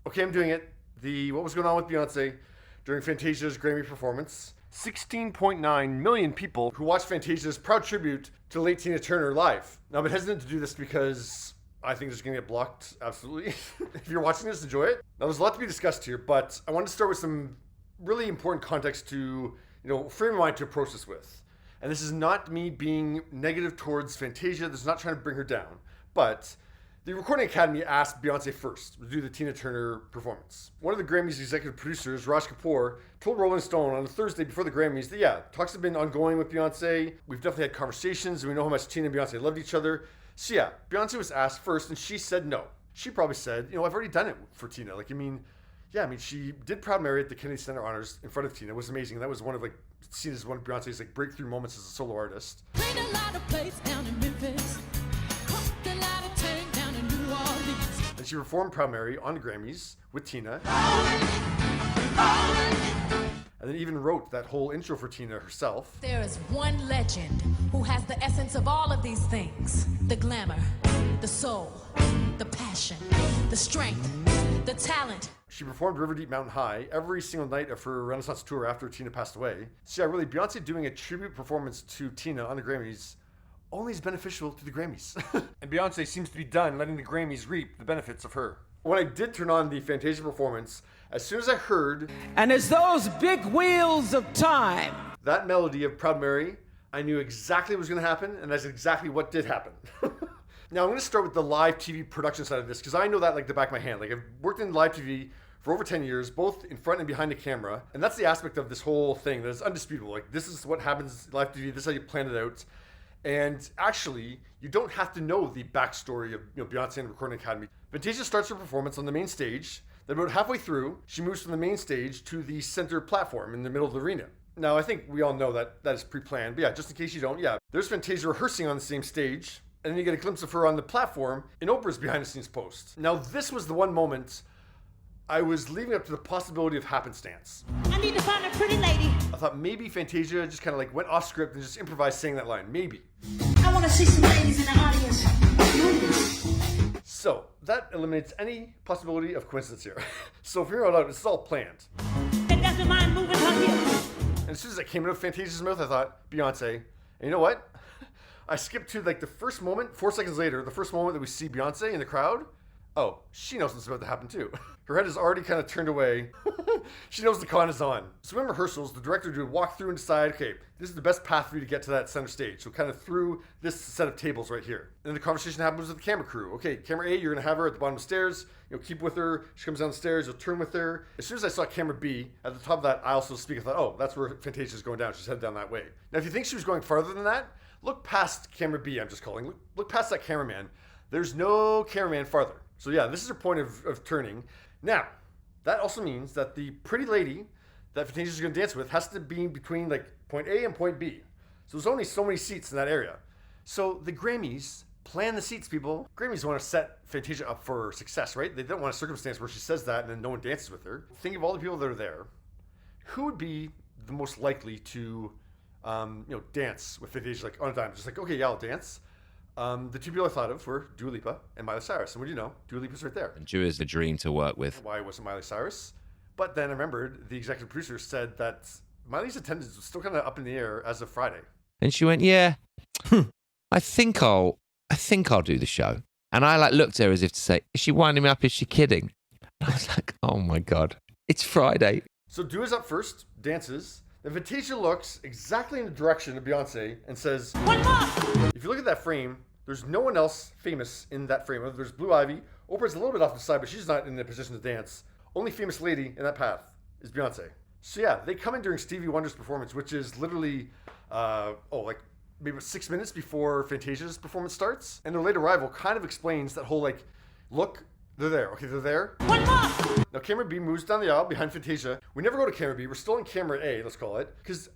Okay, I'm doing it. What was going on with Beyonce during Fantasia's Grammy performance? 16.9 million people who watched Fantasia's proud tribute to late Tina Turner live. Now, I've been hesitant to do this because I think it's going to get blocked, absolutely. If you're watching this, enjoy it. Now, there's a lot to be discussed here, but I want to start with some really important context to, frame of mind to approach this with. And this is not me being negative towards Fantasia. This is not trying to bring her down. But the Recording Academy asked Beyonce first to do the Tina Turner performance. One of the Grammys' executive producers, Raj Kapoor, told Rolling Stone on a Thursday before the Grammys that, talks have been ongoing with Beyonce. We've definitely had conversations, and we know how much Tina and Beyonce loved each other. So Beyonce was asked first, and she said no. She probably said, I've already done it for Tina. She did Proud Mary at the Kennedy Center Honors in front of Tina. It was amazing. That was seen as one of Beyonce's breakthrough moments as a solo artist. Played a lot of plays down in Memphis. Pumped a lot of tank down in New Orleans. And she performed Proud Mary on Grammys with Tina. And then even wrote that whole intro for Tina herself. There is one legend who has the essence of all of these things. The glamour, the soul, the passion, the strength, the talent. She performed River Deep Mountain High every single night of her Renaissance tour after Tina passed away. So Beyonce doing a tribute performance to Tina on the Grammys only is beneficial to the Grammys. And Beyonce seems to be done letting the Grammys reap the benefits of her. When I did turn on the Fantasia performance, as soon as I heard, and it's those big wheels of time, that melody of Proud Mary, I knew exactly what was going to happen, and that's exactly what did happen. Now, I'm going to start with the live TV production side of this, because I know that like the back of my hand. I've worked in live TV for over 10 years, both in front and behind the camera, and that's the aspect of this whole thing that is undisputable. This is what happens live TV, this is how you plan it out. And actually, you don't have to know the backstory of Beyonce and Recording Academy. Fantasia starts her performance on the main stage. Then about halfway through, she moves from the main stage to the center platform in the middle of the arena. Now, I think we all know that is pre-planned, but just in case you don't, there's Fantasia rehearsing on the same stage, and then you get a glimpse of her on the platform in Oprah's behind-the-scenes post. Now, this was the one moment I was leaving up to the possibility of happenstance. I need to find a pretty lady. I thought maybe Fantasia just kind of went off script and just improvised saying that line. Maybe. I want to see some ladies in the audience. So that eliminates any possibility of coincidence here. So from here on out, this is all planned. That doesn't mind moving her hips. And as soon as I came out of Fantasia's mouth, I thought, Beyonce. And you know what? I skipped to the first moment, 4 seconds later, the first moment that we see Beyonce in the crowd. Oh, she knows what's about to happen too. Her head is already kind of turned away. She knows the con is on. So in rehearsals, the director would walk through and decide, okay, this is the best path for you to get to that center stage. So kind of through this set of tables right here. And then the conversation happens with the camera crew. Okay, camera A, you're gonna have her at the bottom of the stairs. Keep with her. She comes down the stairs, you'll turn with her. As soon as I saw camera B, at the top of that aisle, so to speak, I thought, oh, that's where Fantasia's going down. She's headed down that way. Now, if you think she was going farther than that, look past camera B, I'm just calling. Look past that cameraman. There's no cameraman farther. So this is her point of turning. Now, that also means that the pretty lady that Fantasia's going to dance with has to be between point A and point B. So there's only so many seats in that area. So the Grammys plan the seats, people. Grammys want to set Fantasia up for success, right? They don't want a circumstance where she says that and then no one dances with her. Think of all the people that are there. Who would be the most likely to, dance with Fantasia on a dime? Just okay, I'll dance. The two people I thought of were Dua Lipa and Miley Cyrus. And what do you know? Dua Lipa's right there. And Dua is the dream to work with. Why wasn't Miley Cyrus? But then I remembered the executive producer said that Miley's attendance was still kind of up in the air as of Friday. And she went, I think I'll do the show. And I looked at her as if to say, is she winding me up? Is she kidding? And I was like, oh my God, it's Friday. So Dua's up first, dances. Then Fantasia looks exactly in the direction of Beyonce and says, One more! If you look at that frame, there's no one else famous in that frame. There's Blue Ivy. Oprah's a little bit off the side, but she's not in a position to dance. Only famous lady in that path is Beyonce. So they come in during Stevie Wonder's performance, which is literally, maybe 6 minutes before Fantasia's performance starts. And their late arrival kind of explains that whole look, they're there. Okay, they're there. One more! Now camera B moves down the aisle behind Fantasia. We never go to camera B. We're still in camera A, let's call it. Because,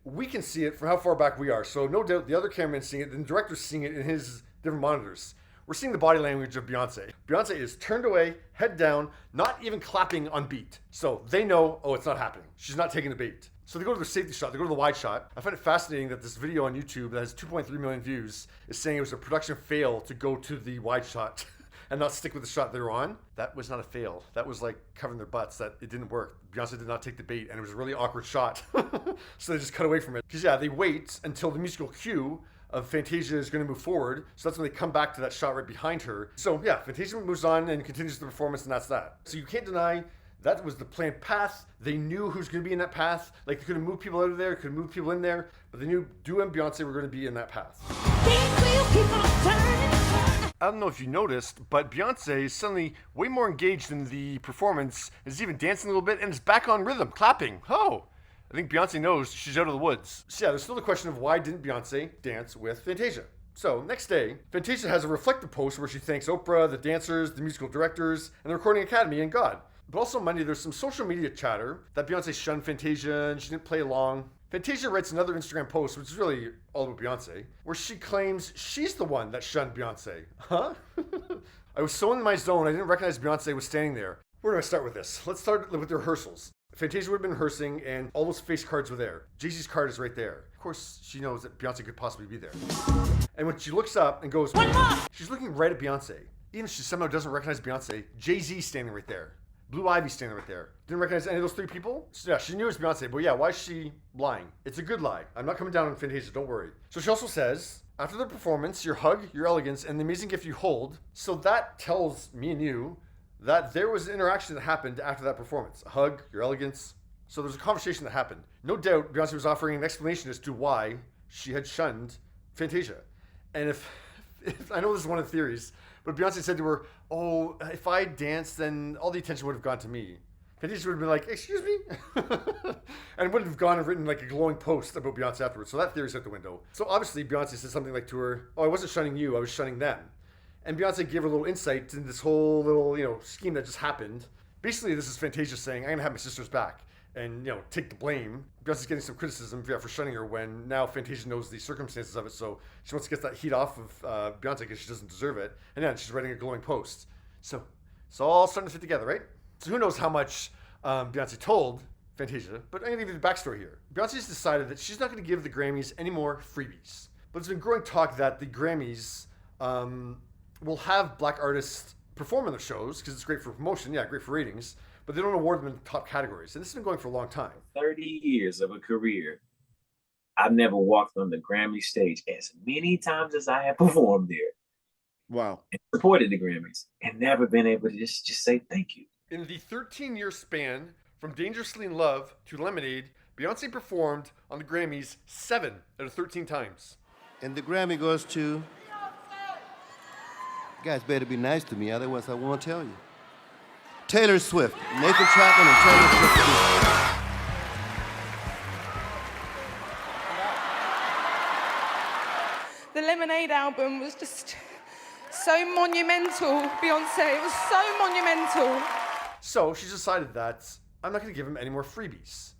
we can see it from how far back we are. So no doubt the other cameraman's seeing it, and the director's seeing it in his different monitors. We're seeing the body language of Beyonce. Beyonce is turned away, head down, not even clapping on beat. So they know, it's not happening. She's not taking the bait. So they go to the safety shot, they go to the wide shot. I find it fascinating that this video on YouTube that has 2.3 million views is saying it was a production fail to go to the wide shot. and not stick with the shot they were on, that was not a fail. That was like covering their butts that it didn't work. Beyonce did not take the bait, and it was a really awkward shot. So they just cut away from it. Because, yeah, they wait until the musical cue of Fantasia is going to move forward. So that's when they come back to that shot right behind her. So, yeah, Fantasia moves on and continues the performance, and that's that. So you can't deny that was the planned path. They knew who's going to be in that path. Like, they could have moved people out of there, could have moved people in there, but they knew Dua and Beyonce were going to be in that path. I don't know if you noticed, but Beyonce is suddenly way more engaged in the performance, is even dancing a little bit, and is back on rhythm, clapping. Oh, I think Beyonce knows she's out of the woods. So yeah, there's still the question of why didn't Beyonce dance with Fantasia? So, next day, Fantasia has a reflective post where she thanks Oprah, the dancers, the musical directors, and the Recording Academy, and God. But also Monday, there's some social media chatter that Beyonce shunned Fantasia and she didn't play along. Fantasia writes another Instagram post, which is really all about Beyonce, where she claims she's the one that shunned Beyonce. Huh? I was so in my zone, I didn't recognize Beyonce was standing there. Where do I start with this? Let's start with the rehearsals. Fantasia would have been rehearsing, and all those face cards were there. Jay-Z's card is right there. Of course, she knows that Beyonce could possibly be there. And when she looks up and goes, "One more!" She's looking right at Beyonce. Even if she somehow doesn't recognize Beyonce, Jay-Z's standing right there. Blue Ivy standing right there. Didn't recognize any of those three people? So yeah, she knew it was Beyonce, but yeah, why is she lying? It's a good lie. I'm not coming down on Fantasia, don't worry. So she also says, after the performance, your hug, your elegance, and the amazing gift you hold. So that tells me and you that there was an interaction that happened after that performance. A hug, your elegance. So there's a conversation that happened. No doubt Beyonce was offering an explanation as to why she had shunned Fantasia. And if I know this is one of the theories, but Beyonce said to her, "Oh, if I danced, then all the attention would have gone to me." Fantasia would have been like, "Excuse me?" And would have gone and written like a glowing post about Beyonce afterwards. So that theory's out the window. So obviously Beyonce said something like to her, "Oh, I wasn't shunning you, I was shunning them." And Beyonce gave her a little insight into this whole little, scheme that just happened. Basically, this is Fantasia saying, "I'm going to have my sister's back and, take the blame." Beyonce's getting some criticism for shunning her when now Fantasia knows the circumstances of it, so she wants to get that heat off of Beyonce because she doesn't deserve it. And then she's writing a glowing post. So it's all starting to fit together, right? So who knows how much Beyonce told Fantasia, but I'm going to give you the backstory here. Beyonce's decided that she's not going to give the Grammys any more freebies. But there's been growing talk that the Grammys will have black artists perform in their shows because it's great for promotion, great for ratings, but they don't award them in top categories. And this has been going for a long time. 30 years of a career, I've never walked on the Grammy stage as many times as I have performed there. Wow. And supported the Grammys and never been able to just say thank you. In the 13-year span from Dangerously in Love to Lemonade, Beyonce performed on the Grammys 7 out of 13 times. And the Grammy goes to... You guys better be nice to me, otherwise I won't tell you. Taylor Swift. Nathan Chapman and Taylor Swift. The Lemonade album was just so monumental, Beyonce. It was so monumental. So she decided that I'm not going to give him any more freebies.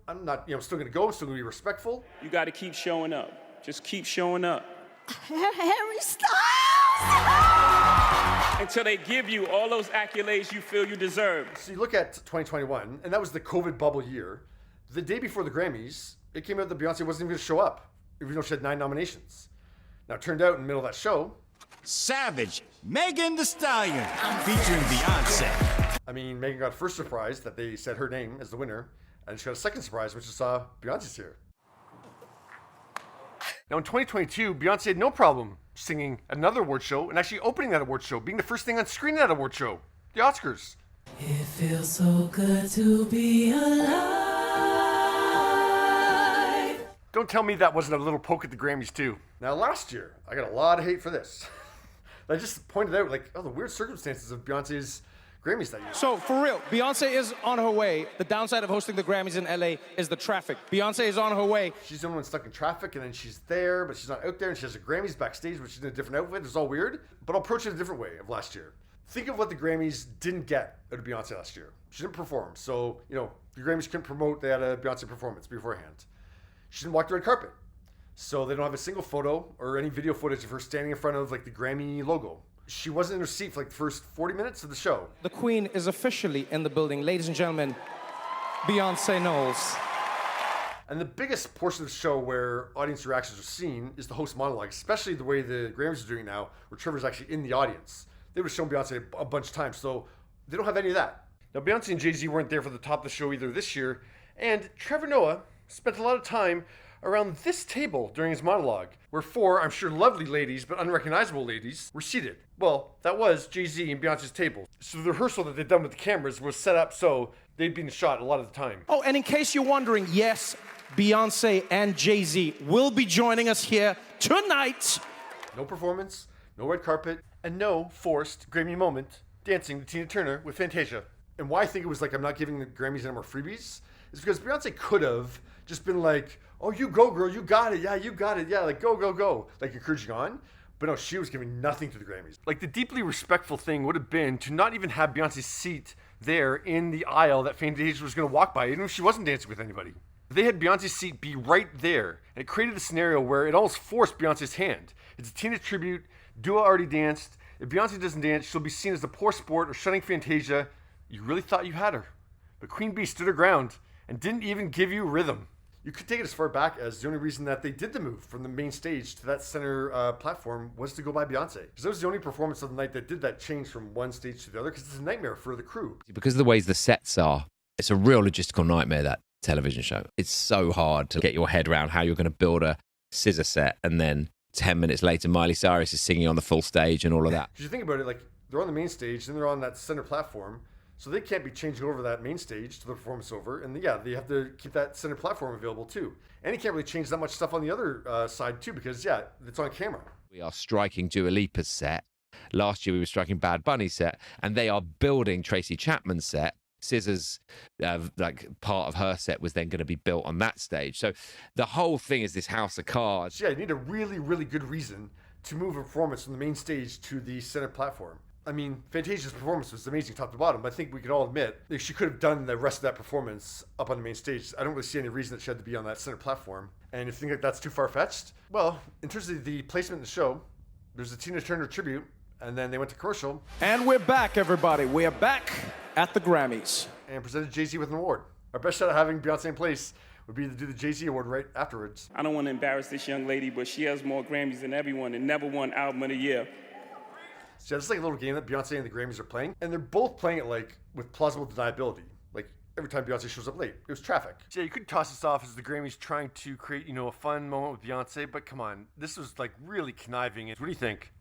I'm not, I'm still going to go. I'm still going to be respectful. You got to keep showing up. Just keep showing up. Harry Styles! Until they give you all those accolades you feel you deserve. So you look at 2021, and that was the COVID bubble year. The day before the Grammys, it came out that Beyonce wasn't even going to show up, even though she had 9 nominations. Now, it turned out in the middle of that show... Savage, Megan Thee Stallion, featuring Beyonce. I mean, Megan got a first surprise that they said her name as the winner, and she got a second surprise, which is Beyonce's here. Now, in 2022, Beyonce had no problem singing another award show and actually opening that award show, being the first thing on screen at that award show, the Oscars. It feels so good to be alive. Don't tell me that wasn't a little poke at the Grammys, too. Now, last year, I got a lot of hate for this. I just pointed out, the weird circumstances of Beyonce's Grammys that year. So, for real, Beyonce is on her way. The downside of hosting the Grammys in LA is the traffic. Beyonce is on her way. She's the only one stuck in traffic, and then she's there, but she's not out there, and she has a Grammys backstage, but she's in a different outfit. It's all weird, but I'll approach it a different way of last year. Think of what the Grammys didn't get out of Beyonce last year. She didn't perform, so, the Grammys couldn't promote they had a Beyonce performance beforehand. She didn't walk the red carpet, so they don't have a single photo or any video footage of her standing in front of, the Grammy logo. She wasn't in her seat for the first 40 minutes of the show. The Queen is officially in the building. Ladies and gentlemen, Beyonce Knowles. And the biggest portion of the show where audience reactions are seen is the host monologue, especially the way the Grammys are doing now, where Trevor's actually in the audience. they would have shown Beyonce a bunch of times. So they don't have any of that. Now, Beyonce and Jay-Z weren't there for the top of the show either this year, and Trevor Noah spent a lot of time around this table during his monologue, where four, I'm sure lovely ladies, but unrecognizable ladies, were seated. Well, that was Jay-Z and Beyonce's table. So the rehearsal that they'd done with the cameras was set up so they'd be in the shot a lot of the time. Oh, and in case you're wondering, yes, Beyonce and Jay-Z will be joining us here tonight. No performance, no red carpet, and no forced Grammy moment dancing to Tina Turner with Fantasia. And why I think it was like I'm not giving the Grammys any more freebies is because Beyonce could have just been like, oh, you go, girl, you got it, yeah, you got it, yeah, like go, go, go, like encouraging on. But no, she was giving nothing to the Grammys. Like the deeply respectful thing would have been to not even have Beyonce's seat there in the aisle that Fantasia was going to walk by, even if she wasn't dancing with anybody. They had Beyonce's seat be right there, and it created a scenario where it almost forced Beyonce's hand. It's a Tina tribute. Dua already danced. If Beyonce doesn't dance, she'll be seen as a poor sport or shunning Fantasia. You really thought you had her. But Queen Bee stood her ground and didn't even give you rhythm. You could take it as far back as the only reason that they did the move from the main stage to that center platform was to go by Beyonce. Because that was the only performance of the night that did that change from one stage to the other, because it's a nightmare for the crew. Because of the ways the sets are, it's a real logistical nightmare, that television show. It's so hard to get your head around how you're going to build a scissor set, and then 10 minutes later Miley Cyrus is singing on the full stage and all of that. Because you think about it, like they're on the main stage, then they're on that center platform, so they can't be changing over that main stage to the performance over, and yeah, they have to keep that center platform available too. And you can't really change that much stuff on the other side too, because yeah, it's on camera. We are striking Dua Lipa's set. Last year we were striking Bad Bunny's set, and they are building Tracy Chapman's set. Scissors, like part of her set was then going to be built on that stage. So the whole thing is this house of cards. So yeah, you need a really, really good reason to move a performance from the main stage to the center platform. I mean, Fantasia's performance was amazing top to bottom, but I think we could all admit that she could have done the rest of that performance up on the main stage. I don't really see any reason that she had to be on that center platform. And if you think like that's too far-fetched, well, in terms of the placement in the show, there's a Tina Turner tribute, and then they went to commercial. And we're back, everybody. We're back at the Grammys. And presented Jay-Z with an award. Our best shot at having Beyonce in place would be to do the Jay-Z award right afterwards. I don't want to embarrass this young lady, but she has more Grammys than everyone and never won Album of the Year. So yeah, this is like a little game that Beyonce and the Grammys are playing, and they're both playing it like with plausible deniability. Like every time Beyonce shows up late, it was traffic. So yeah, you could toss this off as the Grammys trying to create, a fun moment with Beyonce, but come on, this was like really conniving. What do you think?